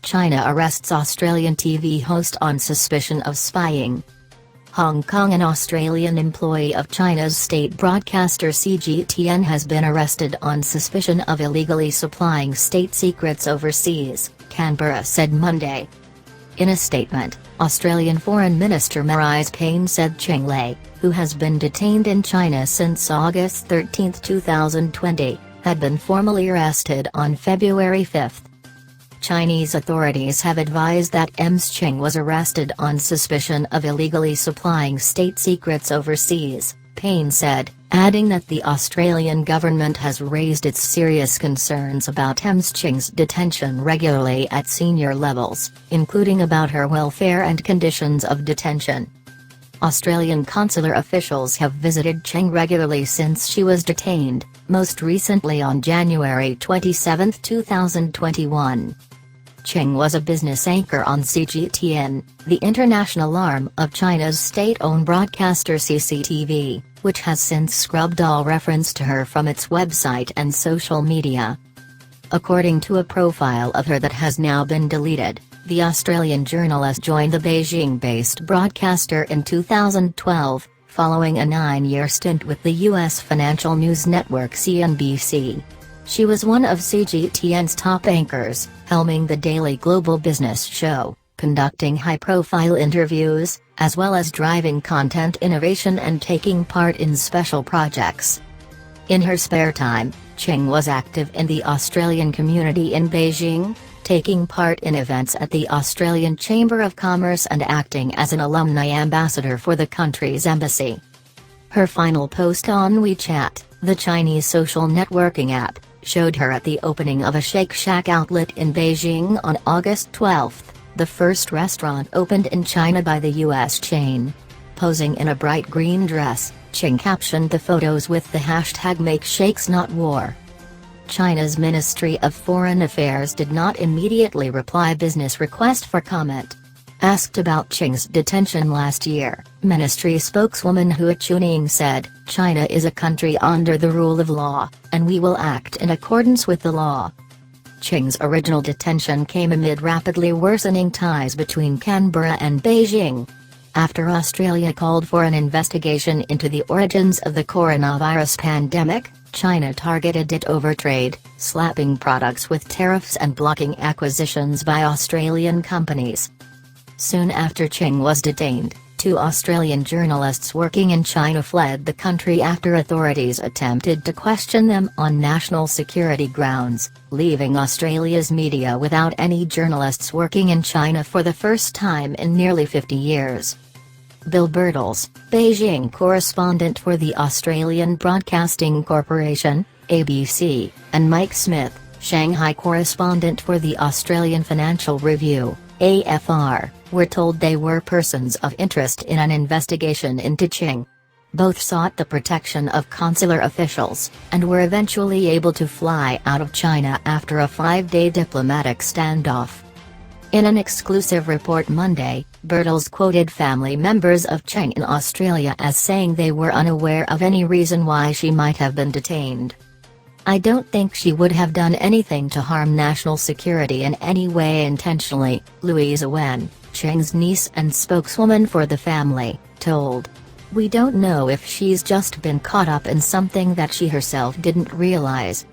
China arrests Australian TV host on suspicion of spying. Hong Kong. An Australian employee of China's state broadcaster CGTN has been arrested on suspicion of illegally supplying state secrets overseas, Canberra said Monday. In a statement, Australian Foreign Minister Marise Payne said Cheng Lei, who has been detained in China since August 13, 2020, had been formally arrested on February 5. Chinese authorities have advised that Ms. Cheng was arrested on suspicion of illegally supplying state secrets overseas, Payne said, adding that the Australian government has raised its serious concerns about Ms. Cheng's detention regularly at senior levels, including about her welfare and conditions of detention. Australian consular officials have visited Cheng regularly since she was detained, most recently on January 27, 2021. Cheng was a business anchor on CGTN, the international arm of China's state-owned broadcaster CCTV, which has since scrubbed all reference to her from its website and social media. According to a profile of her that has now been deleted, the Australian journalist joined the Beijing-based broadcaster in 2012, following a 9-year stint with the U.S. financial news network CNBC. She was one of CGTN's top anchors, helming the daily global business show, conducting high-profile interviews, as well as driving content innovation and taking part in special projects. In her spare time, Cheng was active in the Australian community in Beijing, taking part in events at the Australian Chamber of Commerce and acting as an alumni ambassador for the country's embassy. Her final post on WeChat, the Chinese social networking app, showed her at the opening of a Shake Shack outlet in Beijing on August 12, the first restaurant opened in China by the U.S. chain. Posing in a bright green dress, Cheng captioned the photos with the hashtag #MakeShakesNotWar. China's Ministry of Foreign Affairs did not immediately reply business request for comment. Asked about Cheng's detention last year, ministry spokeswoman Hua Chunying said, "China is a country under the rule of law, and we will act in accordance with the law." Cheng's original detention came amid rapidly worsening ties between Canberra and Beijing. After Australia called for an investigation into the origins of the coronavirus pandemic, China targeted it over trade, slapping products with tariffs and blocking acquisitions by Australian companies. Soon after Cheng was detained, 2 Australian journalists working in China fled the country after authorities attempted to question them on national security grounds, leaving Australia's media without any journalists working in China for the first time in nearly 50 years. Bill Birtles, Beijing correspondent for the Australian Broadcasting Corporation, ABC, and Mike Smith, Shanghai correspondent for the Australian Financial Review, AFR, were told they were persons of interest in an investigation into Cheng. Both sought the protection of consular officials, and were eventually able to fly out of China after a 5-day diplomatic standoff. In an exclusive report Monday, Birtles quoted family members of Cheng in Australia as saying they were unaware of any reason why she might have been detained. "I don't think she would have done anything to harm national security in any way intentionally," Louisa Wen, Cheng's niece and spokeswoman for the family, told. "We don't know if she's just been caught up in something that she herself didn't realize,"